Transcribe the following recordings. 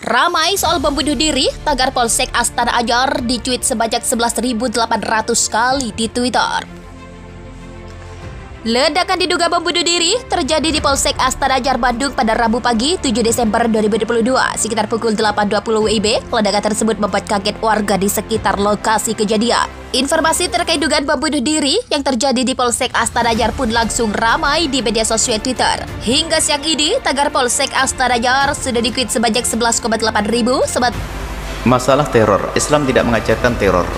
Ramai soal bom bunuh diri, tagar Polsek Astana Anyar dicuit sebanyak 11.800 kali di Twitter. Ledakan diduga bom bunuh diri terjadi di Polsek Astana Anyar, Bandung pada Rabu pagi 7 Desember 2022 sekitar pukul 8.20 WIB. Ledakan tersebut membuat kaget warga di sekitar lokasi kejadian. Informasi terkait dugaan bom bunuh diri yang terjadi di Polsek Astana Anyar pun langsung ramai di media sosial Twitter. Hingga siang ini, tagar Polsek Astana Anyar sudah dikuit sebanyak 11,8 ribu. Masalah teror, Islam tidak mengajarkan teror.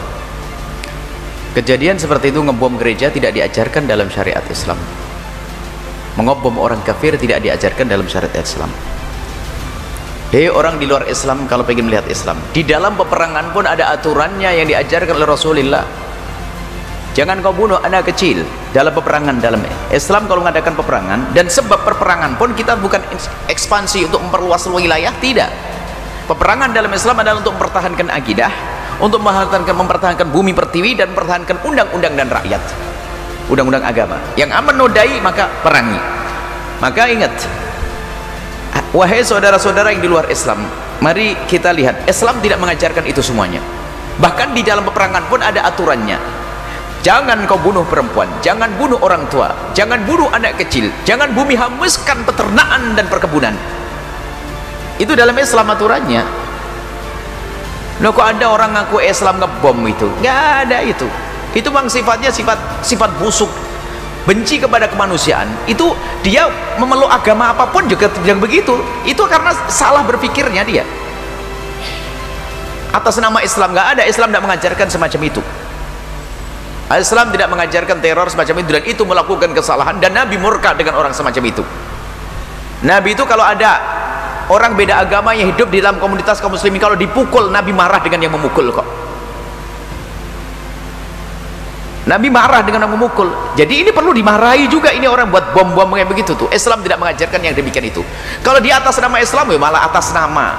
Kejadian seperti itu ngebom gereja tidak diajarkan dalam syariat Islam. Mengebom orang kafir tidak diajarkan dalam syariat Islam. Hei orang di luar Islam, kalau pengen melihat Islam, di dalam peperangan pun ada aturannya yang diajarkan oleh Rasulullah. Jangan kau bunuh anak kecil dalam peperangan. Dalam Islam kalau mengadakan peperangan, dan sebab peperangan pun kita bukan ekspansi untuk memperluas wilayah, tidak. Peperangan dalam Islam adalah untuk mempertahankan akidah, untuk mempertahankan bumi pertiwi, dan mempertahankan undang-undang dan rakyat, undang-undang agama. Yang aman nodai maka perangi. Maka ingat, wahai saudara-saudara yang di luar Islam, mari kita lihat, Islam tidak mengajarkan itu semuanya. Bahkan di dalam peperangan pun ada aturannya. Jangan kau bunuh perempuan, jangan bunuh orang tua, jangan bunuh anak kecil, jangan bumi hanguskan peternakan dan perkebunan. Itu dalam Islam aturannya. Loh, kok ada orang ngaku Islam ngebom itu? Nggak ada itu. Itu memang sifatnya sifat busuk, benci kepada kemanusiaan. Itu dia memeluk agama apapun juga yang begitu. Itu karena salah berpikirnya dia. Atas nama Islam nggak ada. Islam tidak mengajarkan semacam itu. Islam tidak mengajarkan teror semacam itu, dan itu melakukan kesalahan, dan Nabi murka dengan orang semacam itu. Nabi itu kalau ada orang beda agama yang hidup di dalam komunitas kaum muslimin, kalau dipukul, Nabi marah dengan yang memukul kok. Nabi marah dengan yang memukul. Jadi ini perlu dimarahi juga, ini orang buat bom-bom kayak begitu tuh. Islam tidak mengajarkan yang demikian itu. Kalau di atas nama Islam, ya malah atas nama.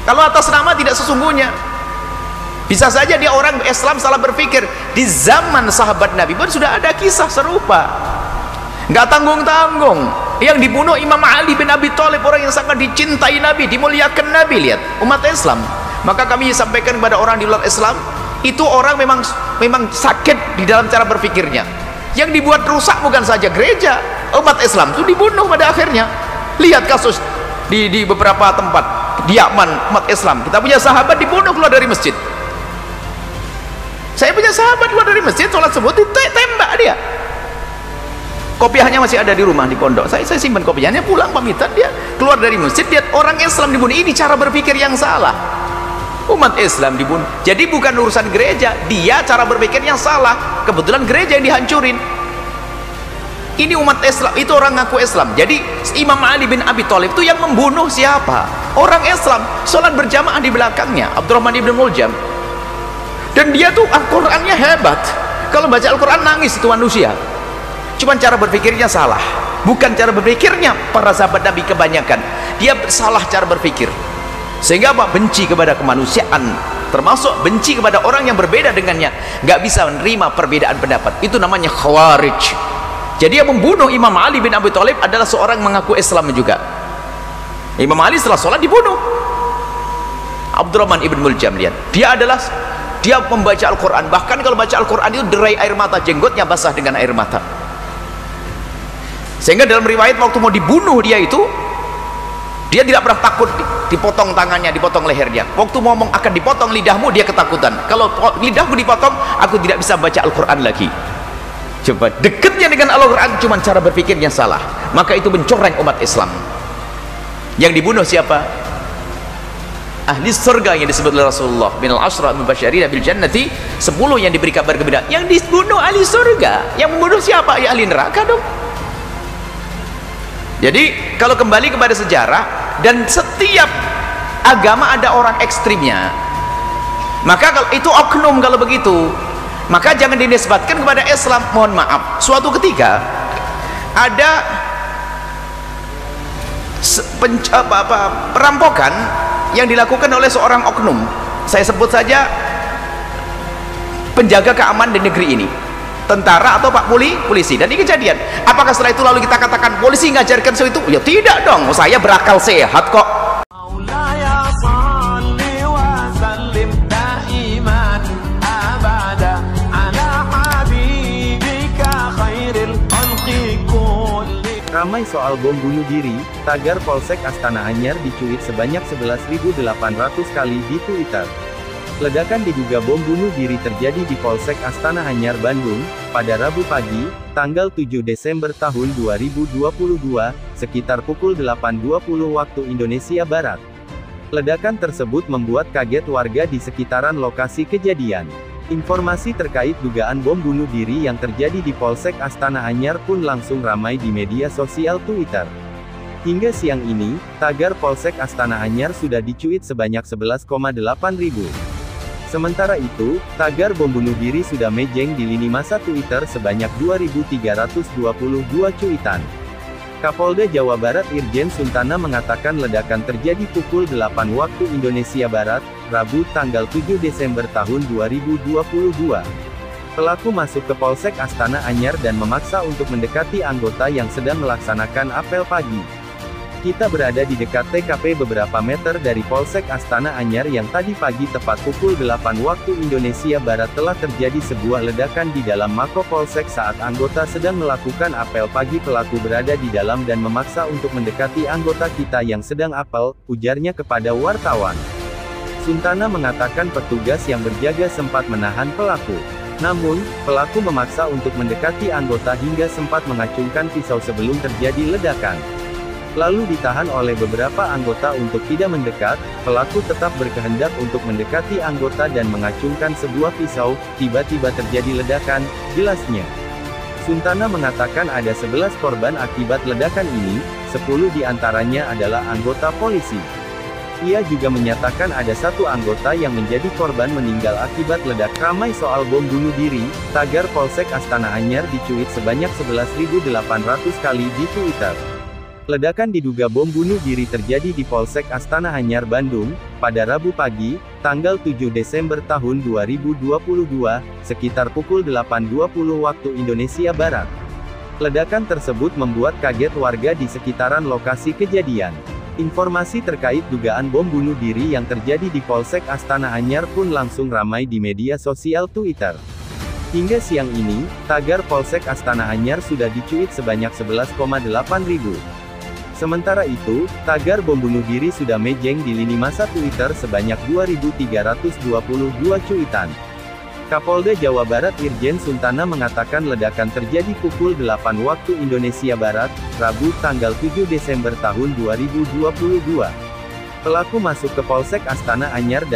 Kalau atas nama tidak sesungguhnya. Bisa saja dia orang Islam salah berpikir. Di zaman sahabat Nabi pun sudah ada kisah serupa. Nggak tanggung-tanggung. Yang dibunuh Imam Ali bin Abi Thalib, orang yang sangat dicintai Nabi, dimuliakan Nabi. Lihat, umat Islam. Maka kami sampaikan kepada orang di luar Islam, itu orang memang sakit di dalam cara berpikirnya. Yang dibuat rusak bukan saja gereja, umat Islam itu dibunuh pada akhirnya. Lihat kasus di beberapa tempat di Yaman, umat Islam. Kita punya sahabat dibunuh keluar dari masjid. Saya punya sahabat keluar dari masjid, sholat subuh ditembak dia. Kopiahnya masih ada di rumah di pondok. Saya simpan kopiahnya, pulang pamitan, dia keluar dari masjid, lihat orang Islam dibunuh. Ini cara berpikir yang salah. Umat Islam dibunuh. Jadi bukan urusan gereja, dia cara berpikir yang salah. Kebetulan gereja yang dihancurin. Ini umat Islam, itu orang ngaku Islam. Jadi Imam Ali bin Abi Thalib itu yang membunuh siapa? Orang Islam. Sholat berjamaah di belakangnya, Abdurrahman ibn Muljam. Dan dia tuh Al-Qur'annya hebat. Kalau baca Al-Qur'an nangis itu manusia. Cuman cara berpikirnya salah. Bukan cara berpikirnya para sahabat Nabi kebanyakan. Dia salah cara berpikir. Sehingga apa? Benci kepada kemanusiaan. Termasuk benci kepada orang yang berbeda dengannya. Nggak bisa menerima perbedaan pendapat. Itu namanya Khawarij. Jadi yang membunuh Imam Ali bin Abi Thalib adalah seorang mengaku Islam juga. Imam Ali setelah sholat dibunuh. Abdurrahman ibn Muljam, lihat. Dia membaca Al-Quran. Bahkan kalau baca Al-Quran itu derai air mata, jenggotnya basah dengan air mata. Sehingga dalam riwayat waktu mau dibunuh dia itu, dia tidak pernah takut dipotong tangannya, dipotong lehernya. Waktu ngomong akan dipotong lidahmu, dia ketakutan. Kalau lidahku dipotong, aku tidak bisa baca Al-Quran lagi. Coba, dekatnya dengan Al-Quran cuma cara berpikirnya salah. Maka itu mencoreng umat Islam. Yang dibunuh siapa? Ahli surga yang disebut oleh Rasulullah, minal asyra mubasysyirina bil jannati, 10 yang diberi kabar gembira. Yang dibunuh ahli surga. Yang membunuh siapa? Ya ahli neraka dong. Jadi kalau kembali kepada sejarah, dan setiap agama ada orang ekstrimnya. Maka kalau itu oknum, kalau begitu, maka jangan dinisbatkan kepada Islam. Mohon maaf, suatu ketika ada perampokan yang dilakukan oleh seorang oknum. Saya sebut saja penjaga keamanan di negeri ini. tentara atau pak polisi, dan ini kejadian. Apakah setelah itu lalu kita katakan polisi ngajarkan seperti itu? Ya tidak dong, saya berakal sehat kok. Ramai soal bom bunuh diri, tagar Polsek Astana Anyar dicuit sebanyak 11.800 kali di Twitter. Ledakan diduga bom bunuh diri terjadi di Polsek Astana Anyar, Bandung, pada Rabu pagi, tanggal 7 Desember tahun 2022, sekitar pukul 8.20 waktu Indonesia Barat. Ledakan tersebut membuat kaget warga di sekitaran lokasi kejadian. Informasi terkait dugaan bom bunuh diri yang terjadi di Polsek Astana Anyar pun langsung ramai di media sosial Twitter. Hingga siang ini, tagar Polsek Astana Anyar sudah dicuit sebanyak 11,8 ribu. Sementara itu, tagar bom bunuh diri sudah mejeng di lini masa Twitter sebanyak 2.322 cuitan. Kapolda Jawa Barat Irjen Suntana mengatakan ledakan terjadi pukul 8 waktu Indonesia Barat, Rabu tanggal 7 Desember tahun 2022. Pelaku masuk ke Polsek Astana Anyar dan memaksa untuk mendekati anggota yang sedang melaksanakan apel pagi. Kita berada di dekat TKP beberapa meter dari Polsek Astana Anyar yang tadi pagi tepat pukul 8 waktu Indonesia Barat telah terjadi sebuah ledakan di dalam Mako Polsek saat anggota sedang melakukan apel pagi. Pelaku berada di dalam dan memaksa untuk mendekati anggota kita yang sedang apel, ujarnya kepada wartawan. Suntana mengatakan petugas yang berjaga sempat menahan pelaku. Namun, pelaku memaksa untuk mendekati anggota hingga sempat mengacungkan pisau sebelum terjadi ledakan. Lalu ditahan oleh beberapa anggota untuk tidak mendekat. Pelaku tetap berkehendak untuk mendekati anggota dan mengacungkan sebuah pisau. Tiba-tiba terjadi ledakan, jelasnya. Suntana mengatakan ada 11 korban akibat ledakan ini, 10 diantaranya adalah anggota polisi. Ia juga menyatakan ada satu anggota yang menjadi korban meninggal akibat ledakan. Ramai soal bom bunuh diri, tagar Polsek Astana Anyar dicuit sebanyak 11.800 kali di Twitter. Ledakan diduga bom bunuh diri terjadi di Polsek Astana Anyar, Bandung, pada Rabu pagi, tanggal 7 Desember tahun 2022, sekitar pukul 8.20 waktu Indonesia Barat. Ledakan tersebut membuat kaget warga di sekitaran lokasi kejadian. Informasi terkait dugaan bom bunuh diri yang terjadi di Polsek Astana Anyar pun langsung ramai di media sosial Twitter. Hingga siang ini, tagar Polsek Astana Anyar sudah dicuit sebanyak 11,8 ribu. Sementara itu, tagar bom bunuh diri sudah mejeng di lini masa Twitter sebanyak 2.322 cuitan. Kapolda Jawa Barat Irjen Suntana mengatakan ledakan terjadi pukul 8 waktu Indonesia Barat, Rabu tanggal 7 Desember tahun 2022. Pelaku masuk ke Polsek Astana Anyar dan